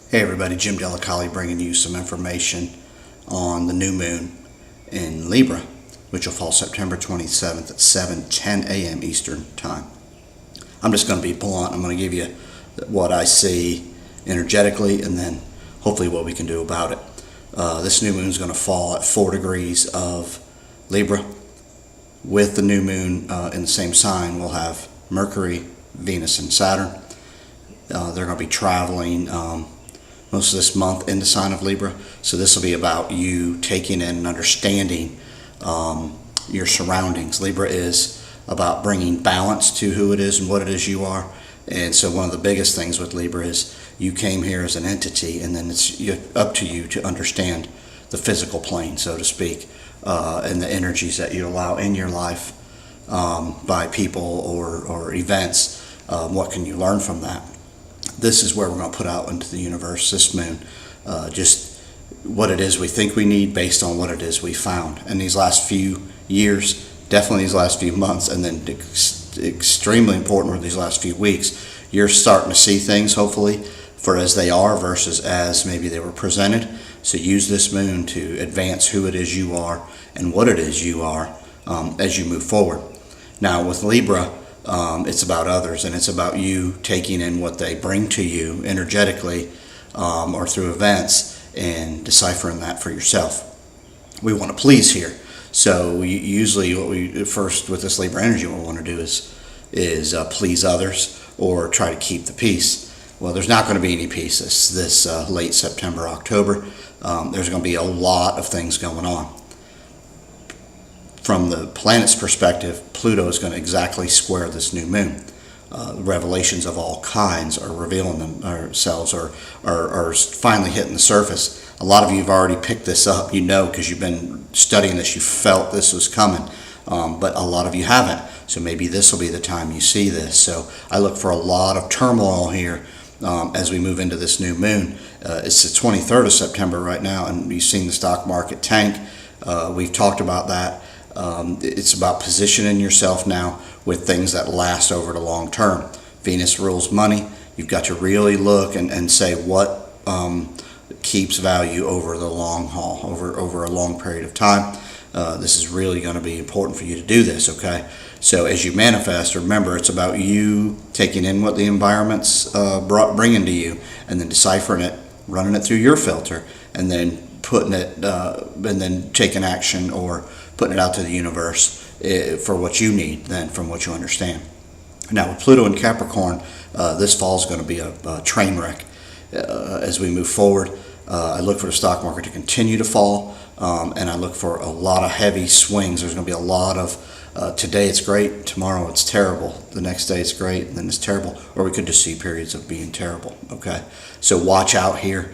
Hey everybody, Jim Delicali bringing you some information on the new moon in Libra, which will fall September 27th at 7:10 a.m. Eastern Time. I'm just going to be blunt. I'm going to give you what I see energetically and then hopefully what we can do about it. This new moon is going to fall at 4 degrees of Libra. With the new moon in the same sign, we'll have Mercury, Venus, and Saturn. They're going to be traveling most of this month in the sign of Libra. So this will be about you taking in and understanding your surroundings. Libra is about bringing balance to who it is and what it is you are. And so one of the biggest things with Libra is you came here as an entity, and then it's up to you to understand the physical plane, so to speak, and the energies that you allow in your life by people or events. What can you learn from that? This is where we're going to put out into the universe this moon, just what it is we think we need based on what it is we found. And these last few years, definitely these last few months, and then extremely important were these last few weeks, you're starting to see things hopefully for as they are versus as maybe they were presented. So use this moon to advance who it is you are and what it is you are as you move forward. Now with Libra, it's about others, and it's about you taking in what they bring to you energetically or through events and deciphering that for yourself. We want to please here. So usually what we first with this Libra energy, what we want to do is please others or try to keep the peace. Well, there's not going to be any peace this late September, October. There's going to be a lot of things going on. From the planet's perspective, Pluto is going to exactly square this new moon. Revelations of all kinds are revealing themselves or are finally hitting the surface. A lot of you have already picked this up, because you've been studying this, you felt this was coming, but a lot of you haven't. So maybe this will be the time you see this. So I look for a lot of turmoil here as we move into this new moon. It's the 23rd of September right now, and you've seen the stock market tank. We've talked about that. It's about positioning yourself now with things that last over the long term. Venus rules money. You've got to really look and say what keeps value over the long haul, over a long period of time. This is really going to be important for you to do this, okay? So as you manifest, remember, it's about you taking in what the environment's bringing to you and then deciphering it, running it through your filter, and then putting it, and then taking action or putting it out to the universe for what you need then from what you understand. Now with Pluto and Capricorn, this fall is going to be a train wreck as we move forward. I look for the stock market to continue to fall, and I look for a lot of heavy swings. There's going to be a lot of today it's great, tomorrow it's terrible, the next day it's great, and then it's terrible, or we could just see periods of being terrible, okay? So watch out here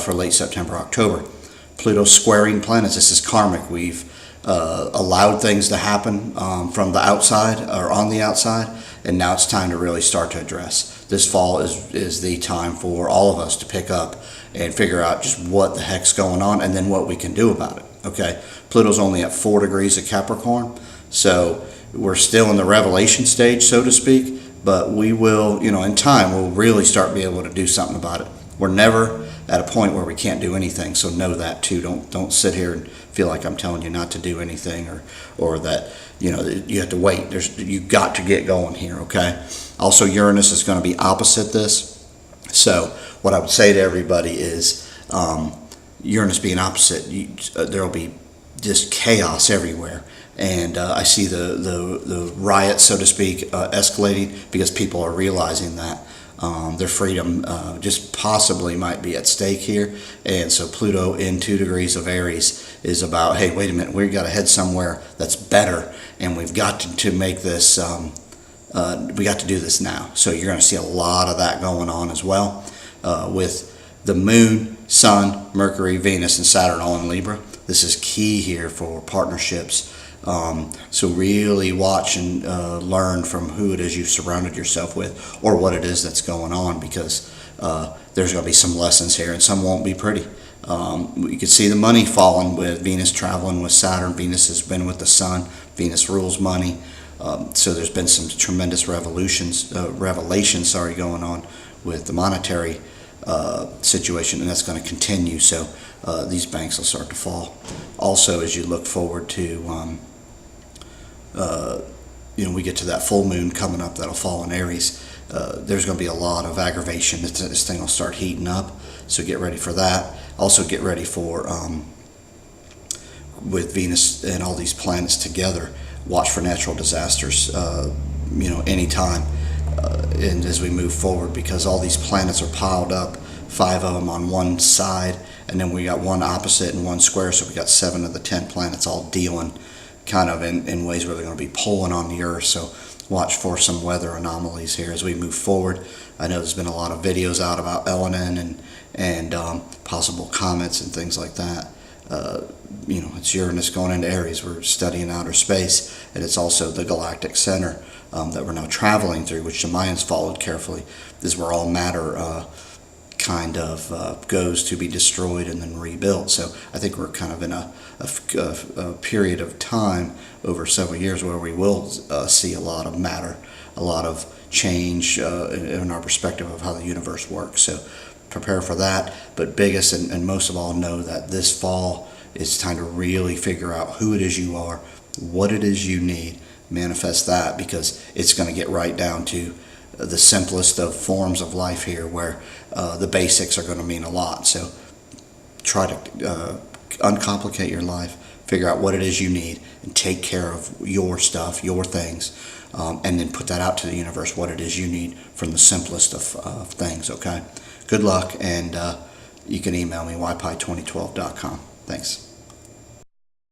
for late September, October. Pluto squaring planets, this is karmic. We've allowed things to happen from the outside or on the outside, and now it's time to really start to address. This fall is the time for all of us to pick up and figure out just what the heck's going on and then what we can do about it, okay? Pluto's only at 4 degrees of Capricorn, so we're still in the revelation stage, so to speak, but we will, in time, we'll really start being able to do something about it. We're never at a point where we can't do anything, so know that too. Don't sit here and feel like I'm telling you not to do anything or that you have to wait. You've got to get going here, okay? Also, Uranus is going to be opposite this, so what I would say to everybody is Uranus being opposite, there will be just chaos everywhere. And I see the riots, so to speak, escalating because people are realizing that their freedom just possibly might be at stake here. And so Pluto in 2 degrees of Aries is about, hey, wait a minute, we've got to head somewhere that's better, and we've got to make this, we got to do this now. So you're going to see a lot of that going on as well with the Moon, Sun, Mercury, Venus, and Saturn all in Libra. This is key here for partnerships. So really watch and learn from who it is you've surrounded yourself with or what it is that's going on, because there's going to be some lessons here and some won't be pretty. You can see the money falling with Venus traveling with Saturn. Venus has been with the Sun. Venus rules money. So there's been some tremendous revelations going on with the monetary situation, and that's going to continue. So these banks will start to fall. Also, as you look forward to, we get to that full moon coming up that'll fall in Aries. There's going to be a lot of aggravation. This thing will start heating up, so get ready for that. Also, get ready for with Venus and all these planets together. Watch for natural disasters. Anytime. And as we move forward, because all these planets are piled up, 5 of them on one side, and then we got one opposite and one square, so we got 7 of the 10 planets all dealing kind of in ways where they're going to be pulling on the Earth. So watch for some weather anomalies here as we move forward. I know there's been a lot of videos out about Elenin and possible comets and things like that. It's Uranus going into Aries. We're studying outer space, and it's also the galactic center that we're now traveling through, which the Mayans followed carefully. This is where all matter goes to be destroyed and then rebuilt. So I think we're kind of in a period of time over several years where we will see a lot of matter, a lot of change in our perspective of how the universe works. So prepare for that. But biggest and most of all, know that this fall it's time to really figure out who it is you are, what it is you need, manifest that, because it's going to get right down to the simplest of forms of life here, where the basics are going to mean a lot. So try to uncomplicate your life, figure out what it is you need, and take care of your stuff, your things, and then put that out to the universe, what it is you need from the simplest of things, okay? Good luck, and you can email me, ypi2012.com. Thanks.